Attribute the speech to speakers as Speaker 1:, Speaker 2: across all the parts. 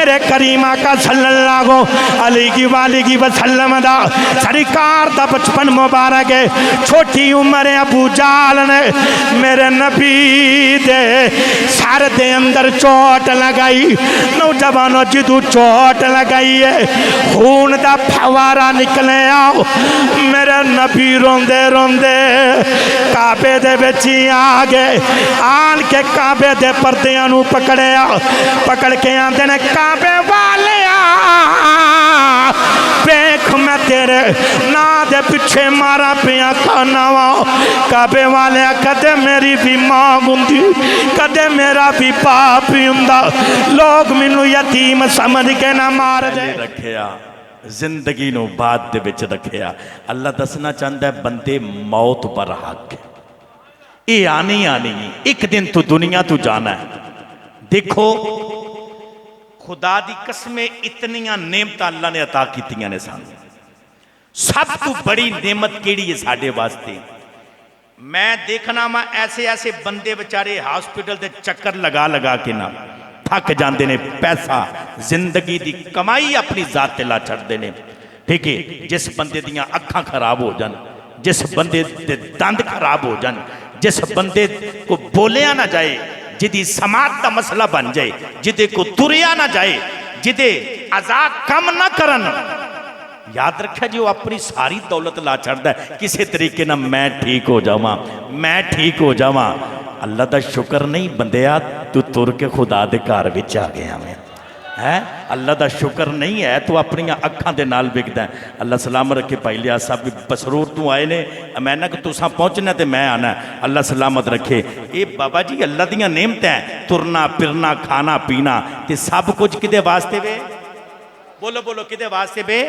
Speaker 1: मेरे करीम आका सल्लल्लाहु अलैहि वसल्लम दा सरकार दा बचपन मुबारक है। छोटी उम्र अबू जाल ने मेरे नबी दे सर दे अंदर चोट लगाई। नौजवानों जिदू चोट लगाई है खून दा फवारा निकले आओ। मेरे नबी रोंदे रोंदे काबे दे विच आ गए। आन के काबे दे पर्दियां नू पकड़िया, पकड़ के आंदे ने काबे वाले देख मैं तेरे ना दे पिछे मारा पिया खाना वा। काबे वाले कदे मेरी भी मां हुंदी, कदे मेरा भी बाप ही हुंदा, लोग मैनू यतीम समझ के ना मार दे।
Speaker 2: रखिया जिंदगी नू बाद दे विच रखिया। अल्लाह दसना चाहता है बंदे मौत पर हक है, ये आनी आनी एक दिन तू दुनिया तू जाना है। देखो खुदा दी कसमें इतनियां नेमत अल्लाह ने अता कीतियां ने सानू। सब तो बड़ी नेमत केड़ी है साडे वास्ते? मैं देखना वा ऐसे ऐसे बंदे बेचारे हॉस्पिटल के चक्कर लगा लगा के ना थक जाते ने, पैसा जिंदगी की कमाई अपनी जात ते ला छड़ते हैं। ठीक है, जिस बंदे दियां अखां खराब हो जान, जिस बंदे दे दंद खराब हो जान, जिस बंदे को बोलिया ना जाए, जिदी समाज का मसला बन जाए, जिदे को तुरिया ना जाए, जिदे आजाद कम ना करन, याद रखा जी वो अपनी सारी दौलत ला छड़ता है किसी तरीके ना मैं ठीक हो जावा, मैं ठीक हो जावा। अल्लाह का शुक्र नहीं बंदिया तू तुर के खुदा दे घर विच आ गया मैं है। अल्लाह का शुक्र नहीं है तू अपन अखां दे नाल विकदा है। अल्लाह सलाम रखे भाई लिया साहब भी बसरूर तू आए ने, मैं ना कि तुसा पहुँचना तो मैं आना, अल्लाह सलामत रखे। ये बाबा जी अल्लाह दियां नेमत है, तुरना फिरना खाना पीना ते सब कुछ किदे वास्ते वे? बोलो बोलो किदे वास्ते वे?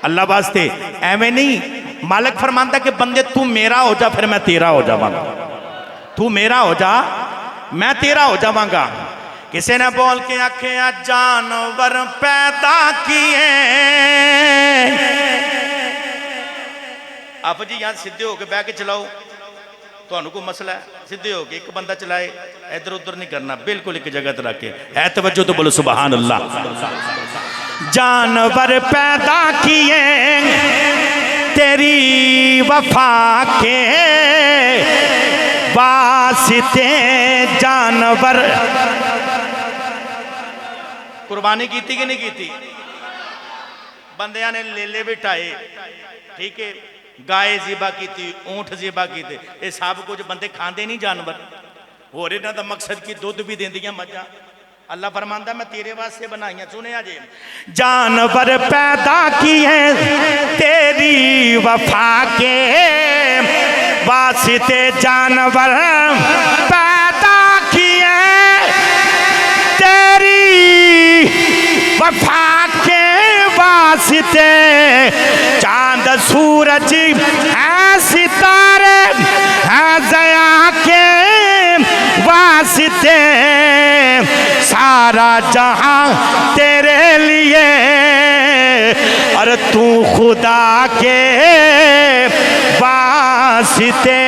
Speaker 2: अल्लाह वास्ते। एवें नहीं, मालिक फरमांदा कि बंदे तू मेरा हो जा फिर मैं तेरा हो जावांगा, तू मेरा हो जा मैं तेरा हो जावांगा। किसी ने बोल के आखे जानवर पैदा किए। आप जी यहाँ सीधे होके बह के चलाओ, तो कोई मसला है? सीधे होके एक बंदा चलाए, इधर उधर नहीं करना, बिल्कुल एक जगह ते रख के है तवज्जो तो बोलो सुभान अल्लाह। जानवर पैदा किए तेरी वफा के वास्ते, जानवर कुर्बानी की कि नहीं की? बंदियां ने लेले बिठाए, ठीक है, गाय ज़िबा की, ऊंट ज़िबा किए, ये सब कुछ बंदे खाते नहीं जानवर। होर इन्हां दा मकसद की दुध भी देंदियां मझां। अल्लाह फरमांदा मैं तेरे वास्ते बनाइयां। सुनिया जे,
Speaker 1: जानवर पैदा किए तेरी वफा के वास्ते, जानवर पैदा किए तेरी वफा के वास्ते, चांद सूरज है सितारे है ज़या के वास्ते, सारा जहां तेरे लिए और तू खुदा के वास्ते,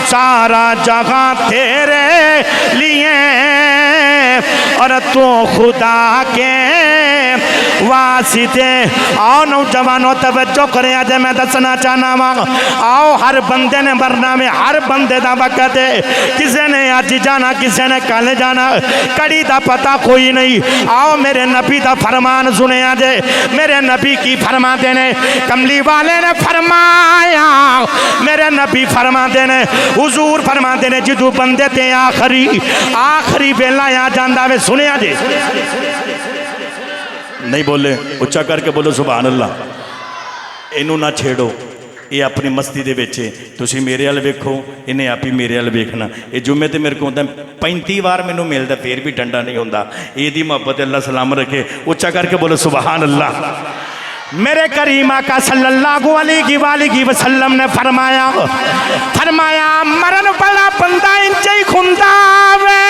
Speaker 1: सारा जहां तेरे लिए और तू खुदा के वास्ते। आओ नौजवानों तवज्जो करें, अज मैं दसना चाहना वा, आओ हर बंदे ने मरना में, हर बंदे का वक्त है। किसी ने अज जाना, किसी ने कल जाना, कड़ी का पता कोई नहीं। आओ मेरे नबी का फरमान सुने जे, मेरे नबी की फरमाते ने, कमली वाले ने फरमाया, मेरे नबी फरमाते ने, हुजूर फरमाते ने, जिदू बंदे ते आखिरी वेला आ जाता वे। सुनिया जे, नहीं बोले उच्चा करके बोलो सुभान अल्लाह। इनू ना छेड़ो, ये अपनी मस्ती दे विच तुसीं मेरे वाल वेखो, इन्हें आप ही मेरे वाल वेखना। ये जुम्मे ते मेरे को 35 बार मैनू मिलता फिर भी डंडा नहीं होंदा। ये मोहब्बत अल्लाह सलाम रखे। उच्चा करके बोलो सुभान अल्लाह। मेरे करीम आका सल्लल्लाहु अलैहि वसल्लम ने फरमाया, फरमाया मरन वाला बंदा इंज ही खुंदा वे,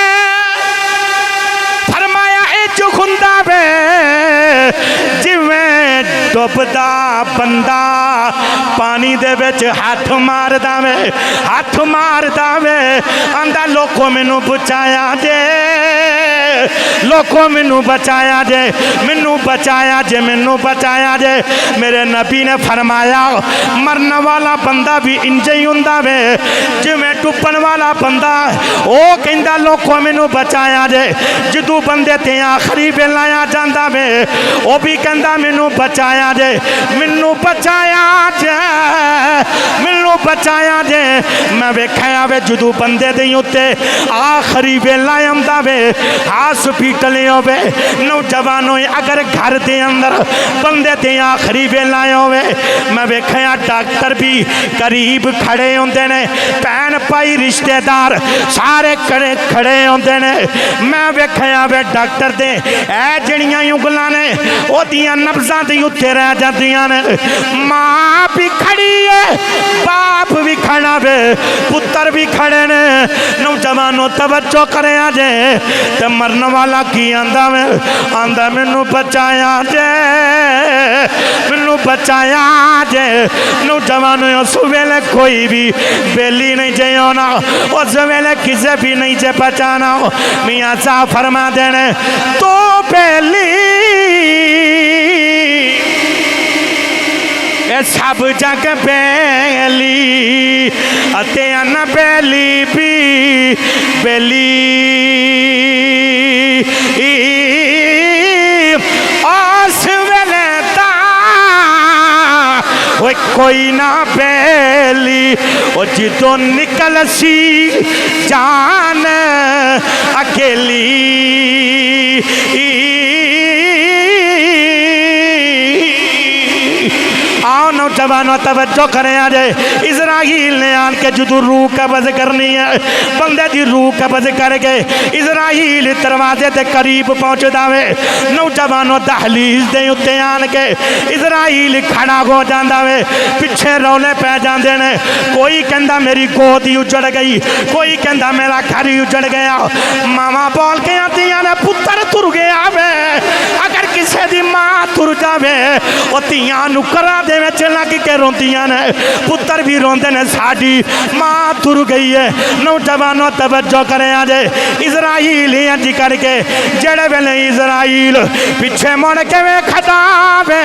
Speaker 1: फरमाया इंज खुंदा वे जिवें डुबदा बंदा पानी दे विच हाथ मारदा वे, हाथ मारदा वे, आंदा लोको मैनू बचाया जे, लोगों मैनू बचाया जे, मैनू बचाया जे, मैनू बचाया जे। मेरे नबी ने फरमाया मरन वाला बंदा भी इंज ही हुंदा वे जिवें डुब्बन वाला बंदा। वो कहंदा लोगों मैनू बचाया जे। जदों बंदे ते आखिरी वेला आ जांदा वे वो भी कहंदा मैनू बचाया जे, मैनू बचाया जे, मैनू बचाया जे। मैं वेखिया वे जदों बंदे दे उत्ते आखिरी वेला आंदा वे, हॉस्पिटल होवे, नौजवानों अगर घर दे अंदर बंदे ते आखिरी वेला होवे, मैं वेखिया डॉक्टर भी करीब खड़े होंदे ने, भैन भाई रिश्तेदार सारे खड़े खड़े होंदे ने। मैं वेखिया वे डॉक्टर दे ए जड़ियां उंगलां ने ओदियां नब्जां दे उत्ते रह जांदियां ने। मां भी खड़ी है, बाप भी खड़ा वे, पुत्र भी खड़े ने। नौजवानों तवज्जो करे जे, ते मरन वाला की आंदा वे, आंदा मैनू बचाया जे, मैनू बचाया जे। नौजवानों उस वेले कोई भी बेली नहीं जे होना, उस वेले किसे भी नहीं जे बचाना। मियाँ साहब फरमा देने तो बेली सब जग बेली अते अन बेली भी बेली आस वेले दा कोई ना बेली ओ जिदों निकल सी जान अकेली। आओ नौजवानों तवज्जो करें जे। इजराइल ने आन के जदों रूह कब्ज करनी है, बंदे की रूह कब्ज करके इजराइल दरवाजे के करीब पहुँचदा वे। नौजवानों दहलीज दे उत्ते आन के इजराइल खड़ा हो जाता वे, पिछे रौले पै जाते ने। कोई कहता मेरी गोद ही उजड़ गई, कोई कहता मेरा घर ही उजड़ गया। मावा बोल के आदियां ने पुत्र तुर गया वे। अगर किसी की मां तुर जावे वो तियां नुकरा दे विच लग के रोंदियां ने, पुत्र भी रोंदे ने साडी मां तुर गई है। नौजवानों तवज्जो करे जे। इजराइल इंज करके जेड़े वेले इजराइल पिछे मुड़ के वेखदा वे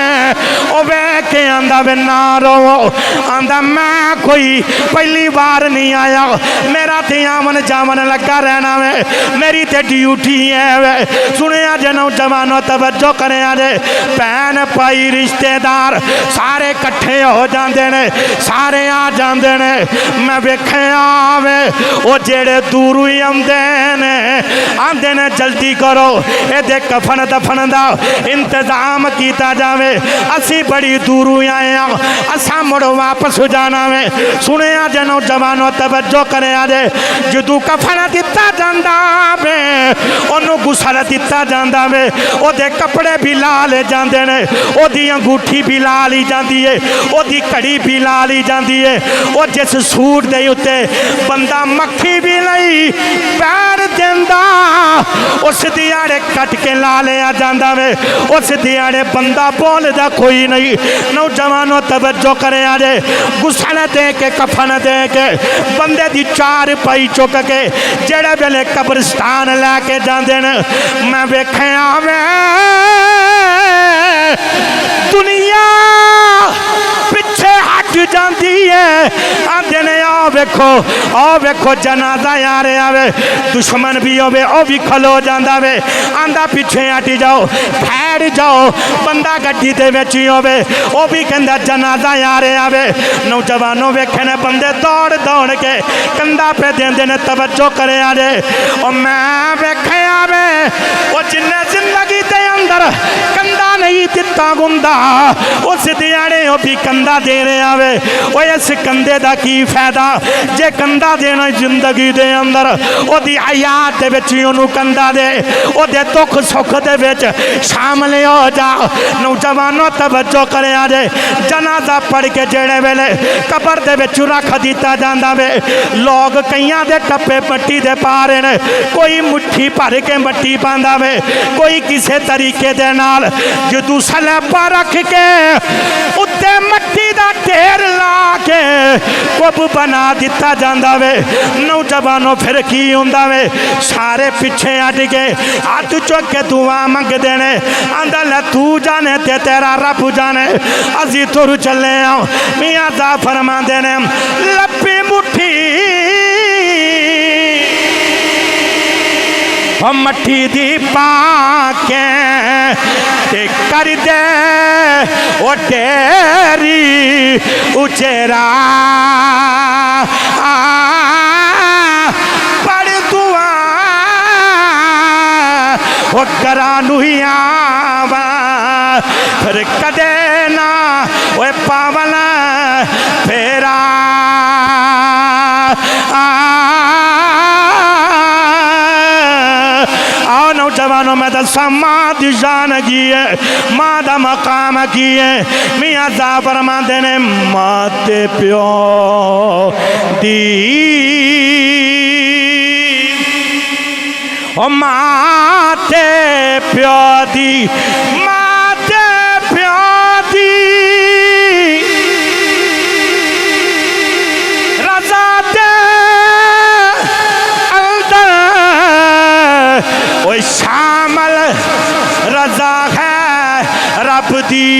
Speaker 1: ओ वेख के आंदा वे ना रोवो, आंदा मैं कोई पहली बार नहीं आया, मेरा ते आवन जावन लगा रहना वे, मेरी ते ड्यूटी है वे। सुनिया जे नौजवानों तवज्जो करे जे। भैन भाई रिश्तेदार सारे इकट्ठे हो जाते ने, सारे आ जाते ने। मैं वेखिया वे वो जेड़े दूरों ही आंदे ने, आंदे ने जल्दी करो ये कफन दफन का इंतजाम किया जाए, असी बड़ी दूरों आए हैं, असा मुड़ वापस जाना वे। सुनिया जे नौजवानों तवज्जो करे जे। जदों कफन दिता जाता वे ओनू गुसल दिता जाता वे, ओदे कपड़े भी ला ले जाते ने, ओदी अंगूठी भी ला ली जाती है, ओदी घड़ी भी ला ली जाती है। वो जिस सूट दे उत्ते बंदा मक्खी भी नहीं पैर देंदा उस दिहाड़े कट के ला लिया जाता वे, उस दिहाड़े बंदा बोलदा कोई नहीं। नौजवानों तवज्जो करे जे। गुसल दे के कफन दे के बंदे दी चार पाई चुक के जेड़े वेले कब्रिस्तान लैके जाते हैं, मैं वेखिया वे दुनिया पिछे हट जाती है। आंदे ने आओ वेखो, आओ वेखो जनाजा आ रहा वे, दुश्मन भी होवे ओ भी खलो जाता वे, आंदा पिछे हट जाओ ठहर जाओ। बंदा गड्डी दे विच ही होवे ओ भी कहंदा जनाजा आ रहा वे। नौजवानों वेखे ने बंदे दौड़ दौड़ के कंधा पे देंदे ने। तवज्जो करे जे। ओ मैं वेखिया वे ओ जिन्ने जिंदगी दे अंदर कंधा नहीं दिता गुंदा उस दिहाड़े ओ भी कंधा दे रहा वे। ओ इस कंधे दा की फायदा जे कंधा देना जिंदगी दे अंदर ओदी हयात दे विच ओनू कंधा दे, ओदे दुख सुख दे विच शामिल हो जा। नौजवानों तवज्जो करे जे। जनाजा पढ़ के जेड़े वेले कबर दे विच रख दिता जांदा वे, लोग कईयां दे टप्पे मट्टी दे पा रहे ने, कोई मुट्ठी भर के मट्टी पांदा वे, कोई किसी तरीके दे नाल जदों सलैबा रख के उत्ते मट्टी दा ढेर ला के कुब बना दिता जाता वे। नौजवानों फिर की होंदा वे, सारे पिछे हट के हाथ चुक के दुआ मंगते ने, आंदा ले तू जाने ते तेरा रब जाने, असी तुर चले आओ। मियां दा फरमांदे ने लपी मुट्ठी मट्ठी दी पाके ते कर दे ओ तेरी उचेरा पढ़ दुआ ओ करानुया फिर कदे ना ओ पावन फेरा आओ नौजवानों में दसा मां दी शान की है, मां दा मकाम की है। मियां दा फरमांदे ने मां ते प्यो दी ओ मां ते प्यो दी, मां ते प्यो दी रज़ा ते ओ शामल रज़ा है रब दी,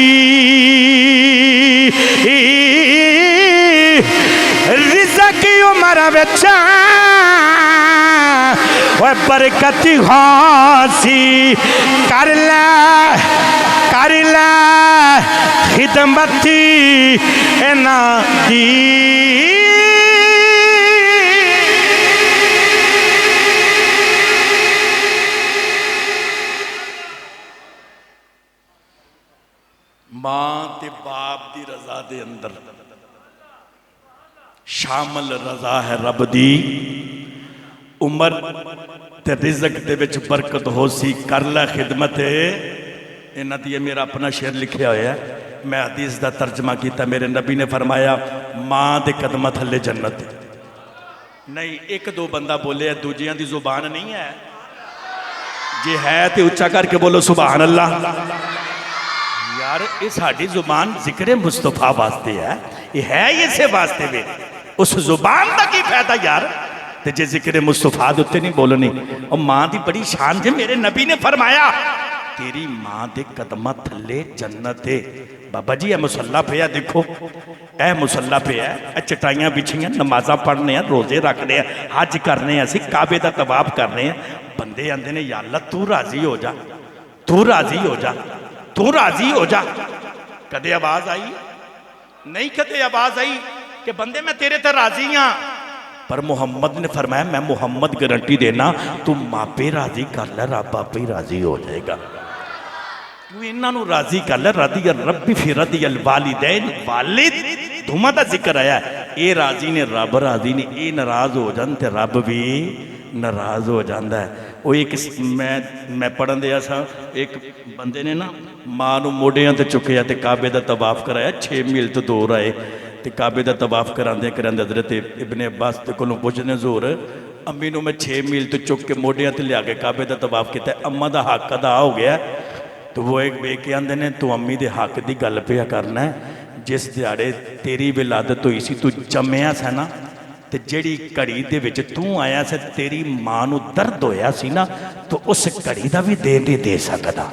Speaker 1: रिज़्क़ की उमर विच ओ बरकत हासी कर ले खिदमती इना दी।
Speaker 2: मां ते बाप दी रजा दे अंदर शामिल रजा है रब दी, उमर ते रिज़्क़ दे विच बरकत हो सी कर लै खिदमत। इन्हां दी मेरा अपना शेर लिखिया होया है, मैं हदीस दा तर्जमा किया। मेरे नबी ने फरमाया मां दे कदमां थल्ले जन्नत नहीं। एक दो बंदा बोले दूजियां दी जुबान नहीं है, जे है तो उच्चा करके बोलो सुभान अल्लाह। यार ये साड़ी जुबान जिक्र मुस्तफा वास्ते है, ये है इसे वास्ते वे। उस जुबान का की फायदा यार, ते जे जिक्र मुस्तफा दे उत्ते नहीं बोलनी। और मां की बड़ी शान जे, मेरे नबी ने फरमाया तेरी मां दे कदमां थल्ले जन्नत है। बाबा जी ए मुसल्ला पिया देखो, ए मुसल्ला पिया, ए चटाइयां बिछियां, नमाजा पढ़ने, रोजे रखने, हज करने, असी काबे का तवाफ करने। बंदे आंदे ने या अल्लाह तू राजी हो जा, तू राजी हो जा, तू राजी हो जा। कदे आवाज आई नहीं, कदे आवाज आई कि बंदे मैं तेरे ते राजी हाँ। पर मुहम्मद ने फरमाया मैं मुहम्मद गारंटी देना तू मापे राजी कर ले, रब आपे ही राजी हो जाएगा। तू इन्हों राजी कर ले। रदी रबी फिर रदी अल वालिदैन, वालिद दोवां दा जिक्र आया। ये राजी ने रब राजी ने, ये नाराज हो जान ते रब भी नाराज हो जाता है। वो एक मैं पढ़न दिया सा, एक बंदे ने ना मां नूं मोढियां ते चुकिया ते काबे दा तवाफ कराया। 6 मील तो दूर आए ते काबे दा तवाफ करांदे करांदे हज़रत इब्ने अब्बास दे कोलों पुछदे ज़ोर अम्मी नूं मैं 6 मील तो चुक के मोढियां ते लिया के काबे दा तवाफ किया, अम्मा दा हक अदा हो गया। तो वो एक बे के आंदे ने तू अम्मी दे हक दी गल पिया करना है। जिस दिहाड़े तेरी विलादत हुई सी, तू जम्मिया सा ना, ते जिहड़ी घड़ी दे विच तू आया से तेरी मां नूं दर्द होया सी ना, तो उस घड़ी दा भी दे नहीं दे सकदा।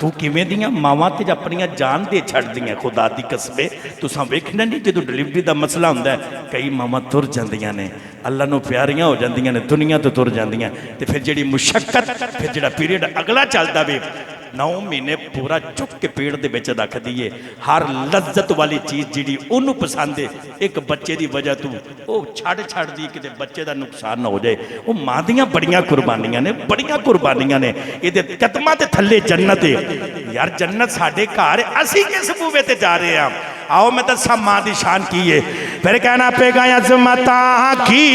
Speaker 2: तू किवें दियां मावां ते अपनियां जान दे छड्डदियां, खुदा दी कसमे। तुसां वेखना नहीं जो डिलीवरी का मसला हुंदा है, कई मावां तुर जांदियां ने, अल्लाह नूं प्यारियां हो जांदियां ने, दुनिया तो तुर जांदियां। ते फिर जिहड़ी मुशक्कत, फिर जिहड़ा पीरियड अगला चलदा वे 9 महीने पूरा चुक के पेड़ दे विच रख दीए। हर लज्जत वाली चीज़ जिहड़ी उन्होंने पसंद है, एक बच्चे की वजह तू वो छड़ दी कि बच्चे का नुकसान ना हो जाए। वो मां दियां बड़ियां कुर्बानियां ने, बड़ियां कुर्बानियां ने। ये कदमां ते थल्ले जन्नत है यार। जन्नत साडे घर, असी किस बूवे ते जा रहे हैं। आओ मैं दसा मां की शान की है, फिर कहना पेगा अज़मता की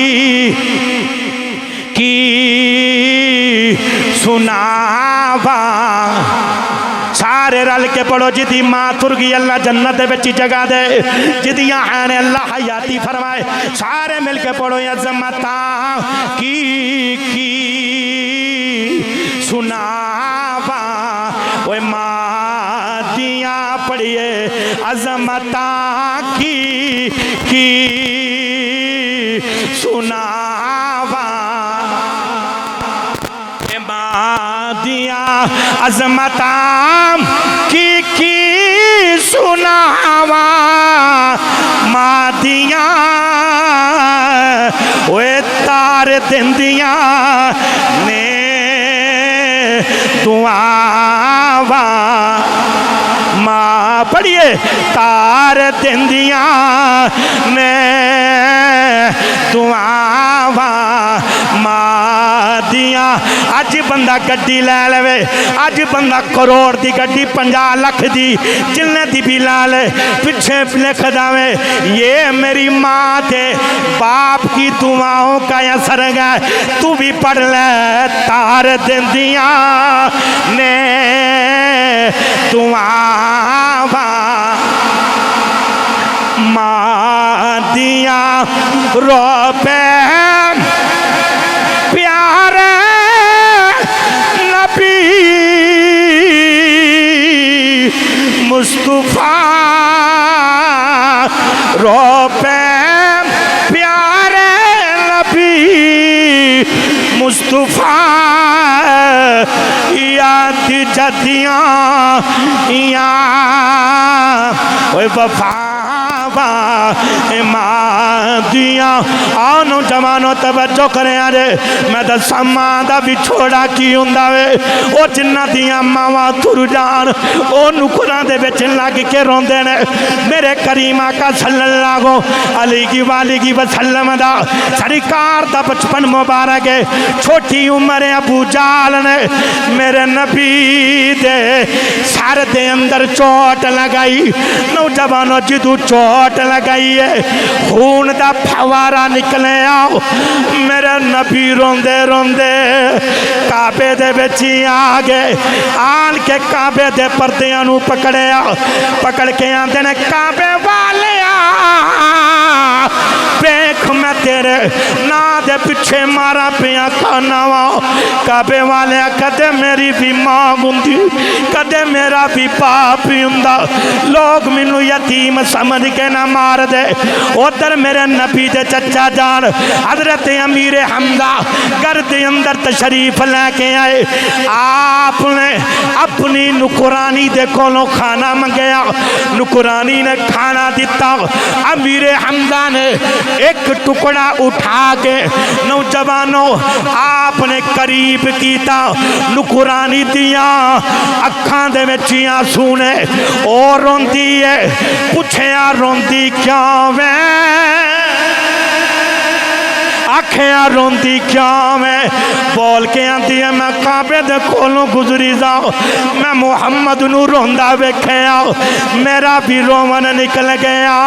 Speaker 2: सुनावा। सारे रल के पढ़ो, जिदी मां तुर गई अल्लाह जन्नत विच जगह दे, जिदियां हैं अल्लाह हयाती फरमाए। सारे मिल के पढ़ो अज़मता की सुनावा। ओए मां दियां पढ़िए अज़मता की
Speaker 1: की सुनावा दिया अजमताम की सुनावा मादिया ओए तार दिंदिया ने दुआवा मां पढ़िए तार दिंदिया ने दुआवा मां दिया। अज बंदा गड्डी लै लवे, अज बंदा करोड़ दी गड्डी 50 लाख दी जिन्ने दी भी ला ले, पिछे लिख दावे ये मेरी माँ थे बाप की दुआओं का असर है। तू भी पढ़ ले तार दिंदिया ने दुआवा मां दिया रोपे प्यारे नबी मुस्तफा रोपे प्यारे नबी मुस्तफा याद जदियाँ या वफा दिया। आओ नौजवानों तवज्जो करें अरे मैं दसा मां दा विछोड़ा की हुंदा वे। ओ जिन्ना दियां मावां तुर जान ओ नुकरां दे विच लग के रोंदे ने। मेरे करीम आका सल्लल्लाहु अलैहि वसल्लम दा सरकार दा बचपन मुबारक है। छोटी उम्र अबू जाल ने मेरे नबी दे सर दे अंदर चोट लगाई। नौजवानों जिदू चोट लगाई है खून दा फवारा निकले आओ। मेरे नबी रोंदे रोंदे काबे दे विच आ गए। आन के काबे दे पर्दियां नू पकड़िया, पकड़ के आंदे ने काबे वाले देख मैं तेरे ना दे पिछे मारा पिया खाना वा। काबे वाले कदे मेरी भी मां हुंदी, कदे मेरा भी बाप ही हुंदा। लोग मैनू यतीम समझ के ना मार दे। उधर मेरे नबी दे चचा जान हजरत अमीर हमजा घर दे अंदर तशरीफ लेके आए। आपने अपनी नुकरानी दे कोलों खाना मंगया, नुकरानी ने खाना दिता। अमीर हमजा ने एक टुकड़ा उठा के नौजवानों आपने करीब कीता। नुकरानी दिया अखां दे विच आंसू ने और रोंदी है। पुछया रोंदी क्यों वे, आखिया रोंदी क्या मैं बोल के आती है मैं काबे दे कोलों गुजरी जाओ। मैं मुहम्मद नू रोंदा वेख्या मेरा भी रोवन निकल गया।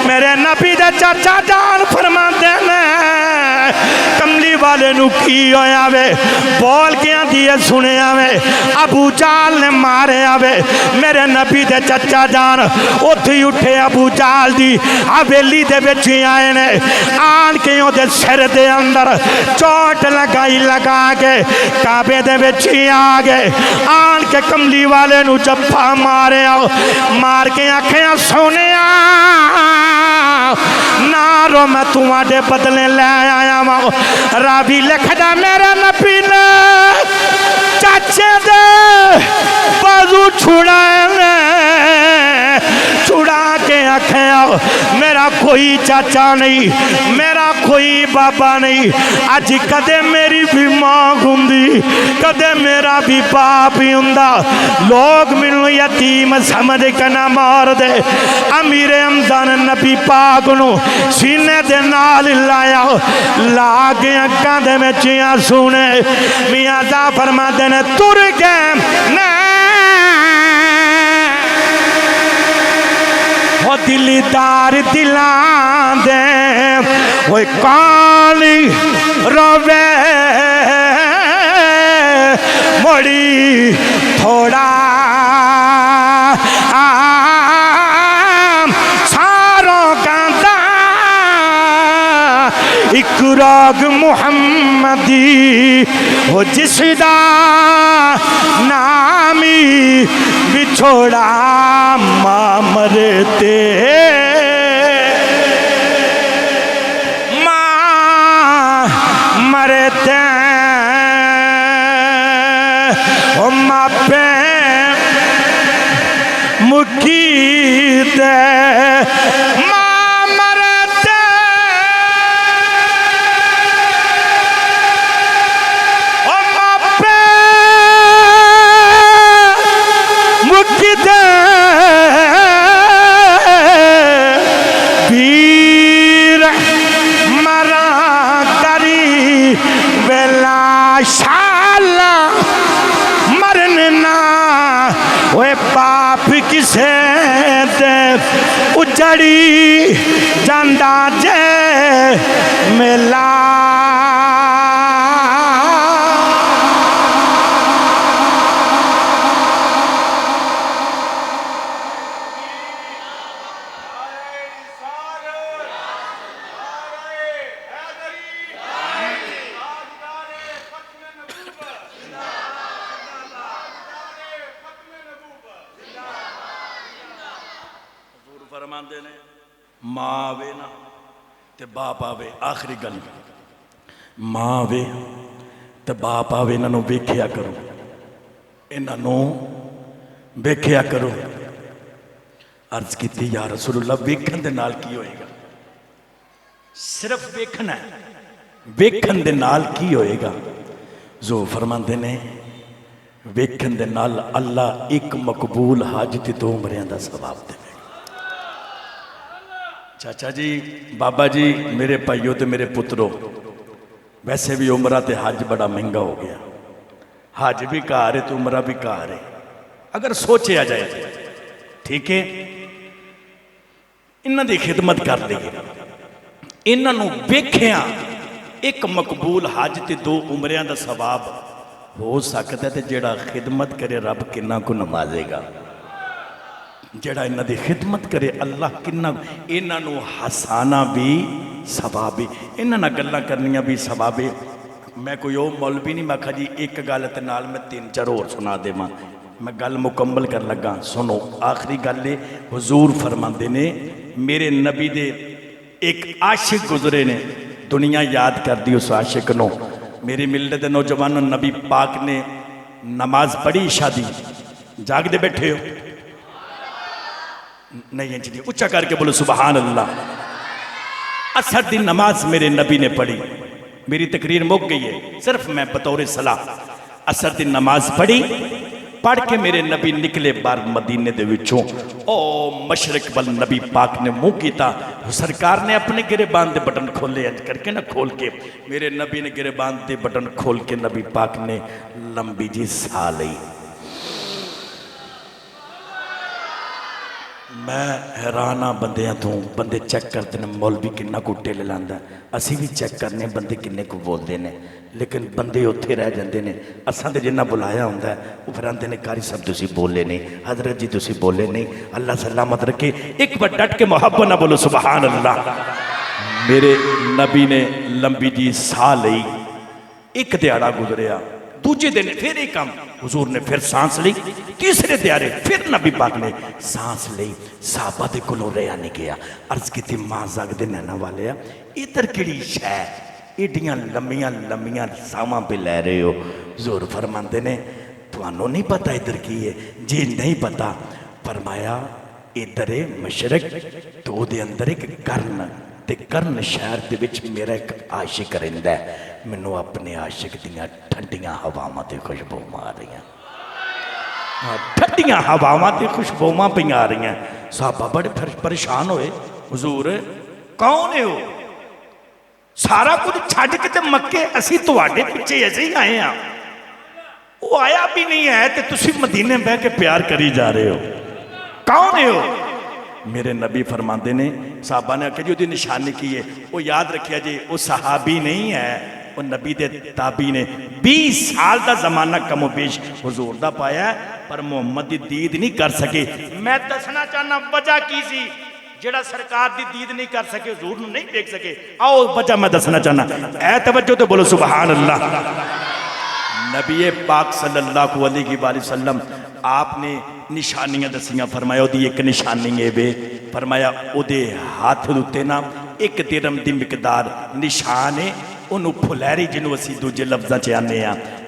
Speaker 1: मेरे नबी दे चाचा जान फरमाते ने कमली वाले नू की होया वे। बोल के आती है सुनिया वे अबू जाल ने मारे आवे। मेरे नबी दे चाचा जान उठ उठे अबू जाल दी हवेली दे विच आए ने। आन के ओदे सिर दे अंदर चोट लगाई, लगा के काबे दे विच आ गए। आन के कमली वाले नू जप्फा मारे, मार के आखिया सोनिया ना रो मैं तुम्हारे बदले ले आया वा। रावी लिखदा मेरे नबी ने चाचे दे बाजू छुड़ाए, छुड़ा के आखिया मेरा कोई चाचा नहीं, मेरा कोई बाबा नहीं। अज कदे मेरी भी मां हुंदी, कदे मेरा भी बाप ही हुंदा। लोग मैनू यतीम समझ के ना मार दे। अमीर हमजा ने नबी पाक नू सीने दे नाल लाया, ला के अक्कां दे विच आंसू ने। मियां जाफर फरमाते ने तुर गए ना वो दिलदार दिलां दे वो काली रोवे मोड़ी थोड़ा सारों का एक राग मुहम्मदी हो जिसदा नामी बिछोड़ा माँ मरते मुखी दे मां मरते ओ मापे मुखी दे वीर मरा करी बेला शाला मरना ओए पाप किसे दे उजड़ी जांदा जे मेला
Speaker 2: फरमाते ने मां आवे ना ते बाप आवे आखिरी गल मां आवे ते बाप आवे इन्हों वेख्या करो इन्हों वेख्या करो अर्ज की या रसूलुल्लाह वेखन दे नाल की होएगा सिर्फ वेखना है वेखन दे नाल की होएगा जो फरमाते ने वेखन दे नाल अल्लाह एक मकबूल हज ते 2 उमरियां दा सवाब दे चाचा जी बाबा जी मेरे भाइयों तो मेरे पुत्रों वैसे भी उमरा ते हज बड़ा महंगा हो गया हज भी घर है तो उमरा भी घर है अगर सोचा जाए ठीक है इन्हां दी खिदमत कर लीए इन्हों वेख्या एक मकबूल हज ते 2 उमरियां दा सवाब हो सकता है तो जेड़ा खिदमत करे रब किन्ना को नवाजेगा जेड़ा इन्हां दी खिदमत करे अल्लाह किन्ना इन्हां हसाना भी सवाब भी इन्हां नाल गल्लां करनियां भी सवाब है मैं कोई वो मौलवी नहीं मैं आखा जी एक गल ते नाल मैं 3-4 होर सुना देवां मैं गल मुकम्मल कर लगा सुनो आखिरी गल है हुजूर फरमाते ने मेरे नबी दे एक आशिक गुजरे ने दुनिया याद कर दी उस आशिक नो मेरी मिलत दे नौजवानों नबी पाक ने नमाज पढ़ी इशा दी जागदे बैठे हो नहीं जी उच्चा करके बोलो सुबहान अल्लाह असर दी नमाज मेरे नबी ने पढ़ी मेरी तकरीर मुक गई है सिर्फ मैं बतौर सलाह असर दी नमाज पढ़ी पढ़ के मेरे नबी निकले बार मदीने दे विचों ओ मशरक बल नबी पाक ने मुंह किया सरकार ने अपने गिरेबान दे बटन खोले अंज करके ना खोल के मेरे नबी ने गिरेबान दे बटन खोल के नबी पाक ने लंबी जी सा ली मैं हैरान हाँ बंदियां तो बंदे चेक करते हैं मौलवी किन्ना को टिल लांदा असी भी चेक करने बंदे किन्ने को बोलते हैं लेकिन बंदे उत्थे रह जाते हैं असां ते जिन्ना बुलाया होंदा वो फिर आंदे ने कारी साहब तुसी बोले नहीं हजरत जी तुसी बोले नहीं अल्लाह सलामत रखे एक बार डट के मुहब्बत ना बोलो सुबहान अल्लाह मेरे नबी ने लंबी जी सा लई एक दिहाड़ा गुजरिया दूजे दिन फिर एक काम हुजूर ने फिर सांस ली तीसरे दिहाड़े फिर नबी पाक ने सांस ली साहबा दे कोलों रहा नहीं गया अर्ज की मां जगदे नैना वाले इधर किहड़ी शह एडियां लम्मियां लम्मियां सावां पे लै रहे हो हुजूर फरमाते ने तुहानू नहीं पता इधर की है जी नहीं पता फरमाया इधर है मशरक तो उहदे अंदर एक कर्ण ते कर्ण शहर दे विच मेरा एक आशिक रहिंदा है मैनू अपने आशिक दियां ठंडियां हवावां ते खुशबू आ रही ठंडियां हवावां ते खुशबूवां पई आ रही साहबा बड़े परेशान होए हुजूर कौन है वो सारा कुछ छड्ड के ते मक्के असी तुहाडे पिछे ऐसे ही आए हैं वो आया भी नहीं है ते तुसी मदीने बह के प्यार करी जा रहे हो कौन है वो मेरे नबी फरमाते ने साहबा ने आख्या जी उसकी निशानी की है वो याद रखिया जी वो सहाबी नहीं है वो नबी दे ताबी ने 20 साल का जमाना कमो बेश हुजूर दा पाया पर मुहम्मद की दीद नहीं कर सके मैं दसना चाहना वजह की सी जेड़ा सरकार की दीद नहीं कर सके हुजूर नूं नहीं देख सके आओ वजह मैं दसना चाहना ऐ तवज्जो तो बोलो सुबहान अल्लाह नबी पाक सल्लल्लाहु अलैहि वसल्लम आपने निशानियां दसियां फरमाया ओदी एक निशानी है वे फरमाया ओदे हाथ उत्ते ना एक दिरहम की मिकदार निशान है उन्होंने फुलैरी जिन्हों असी दूजे लफ्जा च आने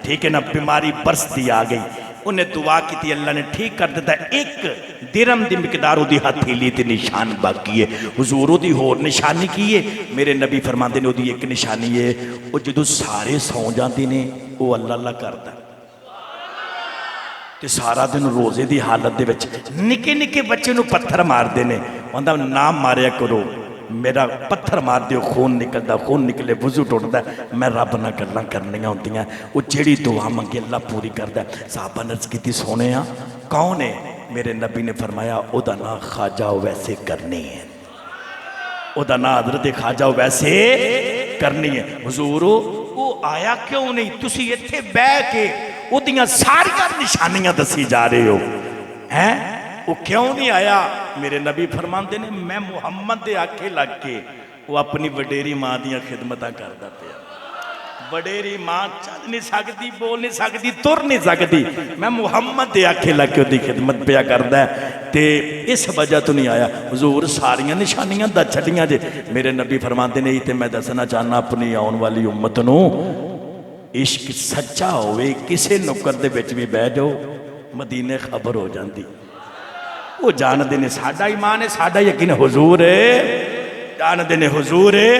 Speaker 2: ठीक है ना बीमारी बरसती आ गई उन्हें दुआ की, अल्लाह ने ठीक कर दिता। एक दिरहम की मिकदार उसकी हथेली ते निशान बाकी है। हुजूर दी होर निशानी की है, मेरे नबी फरमाते ने उसकी एक निशानी है, वो जो सारे सौ जाते ने वो अल्लाह अल्लाह करता ते सारा दिन रोजे की हालत दे विच निके निके बच्चे नूं पत्थर मारते ने, कहंदा ना मारिया करो, मेरा पत्थर मार दिओ, खून निकलता, खून निकले वजू टुटदा, मैं रब नाल गल्लां करनियां होंदियां, वो जिहड़ी दुआ मंगे अल्लाह पूरी करदा। साहबा ने अर्ज़ कीती सोने कौन है? मेरे नबी ने फरमाया ओदा नाम ख्वाजा वैसे करनी है, ओदा नाम हज़रत ख्वाजा वैसे करनी है। हुजूर वो आया क्यों नहीं? तुसी इत्थे बह के ओदियां सारियां निशानियां दसी जा रहे हो हैं, वो क्यों नहीं आया? मेरे नबी फरमाते ने मैं मुहम्मद दे आखे लग के वो अपनी वडेरी माँ दियां खिदमतां करदा पिया। वडेरी माँ चल नहीं सकती, बोल नहीं सकती, तुर नहीं सकती, मैं मुहम्मद दे आखे लग के उसकी खिदमत पिया करदा ते इस वजह तो नहीं आया। हुजूर सारियां निशानियां दा छड्डियां जे। मेरे नबी फरमाते ने ते मैं दसना चाहना अपनी आने वाली उम्मत नूं, इश्क सच्चा होवे किसे नुक्कर दे विच भी बह जाओ, मदीने खबर हो जाती। वो जानते ने साडा ईमान है, साडा यकीन हुजूर है, जानते ने हुजूर है।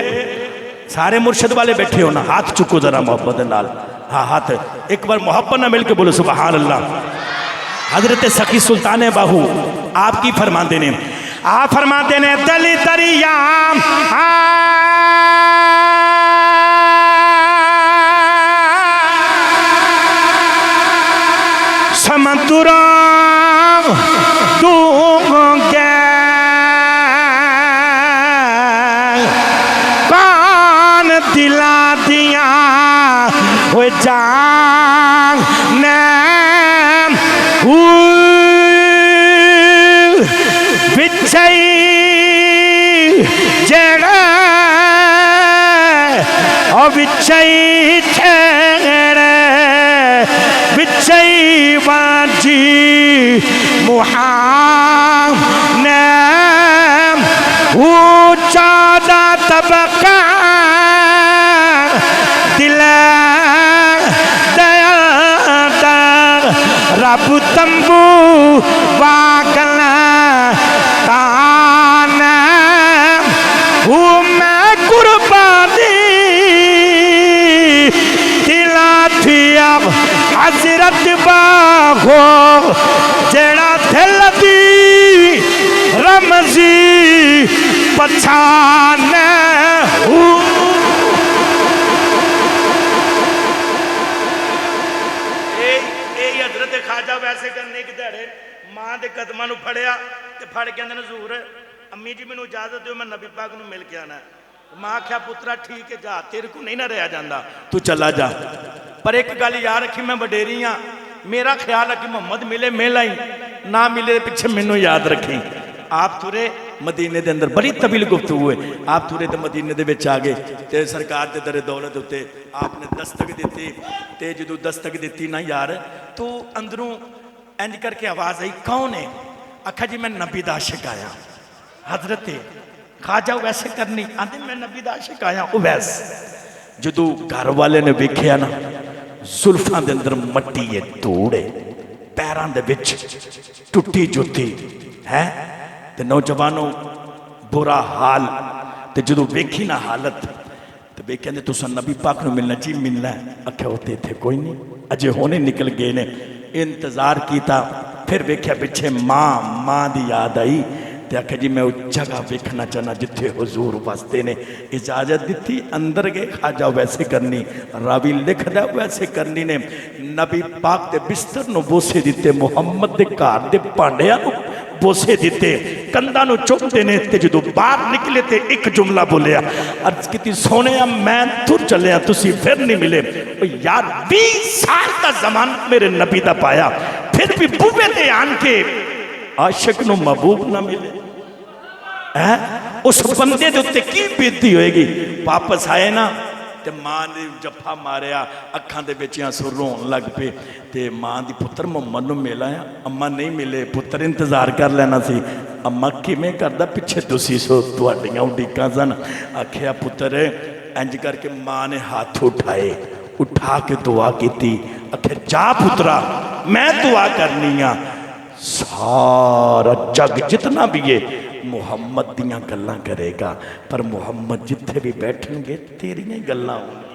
Speaker 2: सारे मुर्शद वाले बैठे हो ना, हाथ चुको जरा मोहब्बत नाल, हाँ हाथ एक बार मोहब्बत ना मिल के बोलो सुभान अल्लाह। हजरत सखी सुल्तान बाहू आप की फरमाते ने, आप फरमाते ने दली दरिया समंदरा दूंगे कान दिला दिया वो जान ने बिछई जगह और बिछई ठहरे बिछई बाजी मुहाने ऊंचा तबका दिल दया रब तंबू वागल तान मैं कुर्बानी दिला थी अब हजरत बागो जेड़ा दिल दी रमजी पछान हजरत ख्वाजा वैसे करने की दहाड़े मां के कदमां नूं फड़िया ते फड़ के कहंदे ने हजूर अम्मी जी मैनूं इजाजत दिओ, मैं नबी पाक नूं मिल के आना। मां आख्या पुत्रा ठीक है जा, तेरे को नहीं ना रहा जाता, तू चला जा, पर एक गल याद रखी मैं वडेरी हाँ, मेरा ख्याल है कि मोहम्मद मिले मिल आई, ना मिले पिछे मैनू याद रखी। आप तुरे मदीने के अंदर, बड़ी तवील गुफ्तगू हुए, आप तुरे तो मदीने के आ गए तो सरकार के दरे दौलत उत्ते आपने दस्तक दी, तो जो दस्तक दी ना यार तो अंदरों इंज करके आवाज़ आई कौन है? आखा जी मैं नबी दा आशिक आया। हजरत ख्वाजा वैसे करनी आंदे मैं नबी दा आशिक आया। वो वैसे जो घर वाले ने वेख्या ना, जुल्फां दे अंदर मट्टी है, धूड़ है, पैरों दे विच टुटी जुत्ती है, ते नौजवानों बुरा हाल, ते जो वेखी ना हालत तो वे कहते तुसा नबी पाक नूं मिलना जी मिलना है। आख्या उत्ते इत्थे कोई नहीं, अजे होने निकल गए ने। इंतजार किया, फिर वेख्या पिछे मां दी याद आई, तो आख्या जी मैं उस जगह वेखना चाहना जिथे हुजूर वसते ने। इजाजत दी, अंदर गए, ख्वाजा वैसे करनी, रावी लिखदा वैसे करनी ने। नबी पाक के बिस्तर नूं बोसे दिते, मुहम्मद के घर के भांडियां नूं बोसे दिते, कंधा नूं चुकते ने। ते जो बाहर निकले तो एक जुमला बोलिया, अर्ज की सोने मैं तुर चलिया, तुसी फिर नहीं मिले। यार 20 साल का जमाना मेरे नबी का पाया, फिर भी बूहे ते आन के आशिक नूं महबूब ना मिले है, उस बंदे दे उत्ते की बीती होएगी। वापस आए ना ते मां ने जफा मारिया, अखां दे विच आंसू रोन लग पे, ते मां दी पुत्र मुहम्मद नूं मिल आया। अम्मा नहीं मिले, पुत्र इंतजार कर लेना सी। अम्मा किवें करदा, पिछे तुसी सो तुहाडियां उडीकां सन। आखिया पुत्र इंज करके मां ने हाथ उठाए, उठा के दुआ की, आखे जा पुत्रा मैं दुआ करनी आ सारा जग जितना भी है मुहम्मद दियां गल्लां करेगा पर मुहम्मद जिथे भी बैठणगे तेरियां ही गल्लां होणगियां।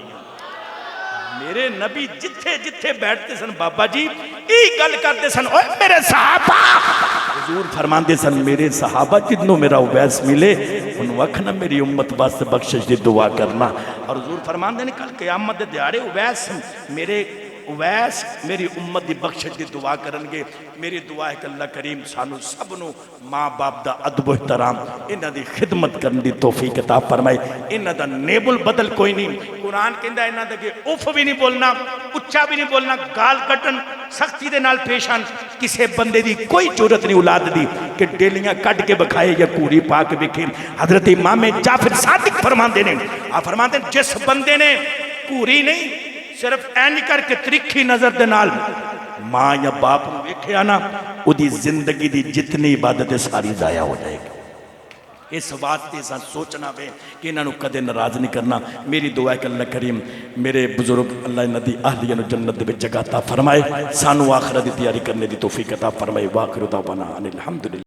Speaker 2: मेरे नबी जिथे जिथे बैठते सन बाबा जी यही गल करते सन ओए मेरे सहाबा हुजूर फरमांदे सन मेरे सहाबा जिन्हों मेरा उवैस मिले उन्होंने आखना मेरी उम्मत वास्ते बख्शिश की दुआ करना। और हुजूर फरमांदे ने कल क़यामत दे दिहाड़े उवैस मेरी उम्मत की बख्शिश की दुआ करनगे। मेरी दुआ है कि अल्लाह करीम सानू सब नू माँ बाप का अदब एहतराम इन्हां दी खिदमत करने की तौफीक अता फरमाए। इन्हां दा नेबुल बदल कोई नहीं। कुरान कहंदा इन्हां दे अगे उफ भी नहीं बोलना उच्चा भी नहीं बोलना गाल कट्टन सख्ती दे नाल पेश आन। किसी बंदे की कोई जरूरत नहीं औलाद दी कि डेलियां कट के बखाए या घूरी पा के विखे। हजरत इमाम जाफर सादिक फरमाते ने फरमाते जिस बंदे ने घूरी नहीं सिर्फ इंज करके त्रिखी नजर दे नाल मां या बाप नूं वेखिया ना उदी जिंदगी दी जितनी इबादत है सारी जाया हो जाएगी। इस वास्ते सा सोचना पे कि इन्हों कदे नाराज नहीं करना। मेरी दुआ है कि अल्लाह करीम मेरे बुजुर्ग अल्लाह इन्हां दी आहलिया नूं जन्नत दे विच जगह अता फरमाए सानू आखिरत दी तैयारी करने की तौफीक अता फरमाए। वाखिर दावाना अनिल हम्दुलिल्लाह।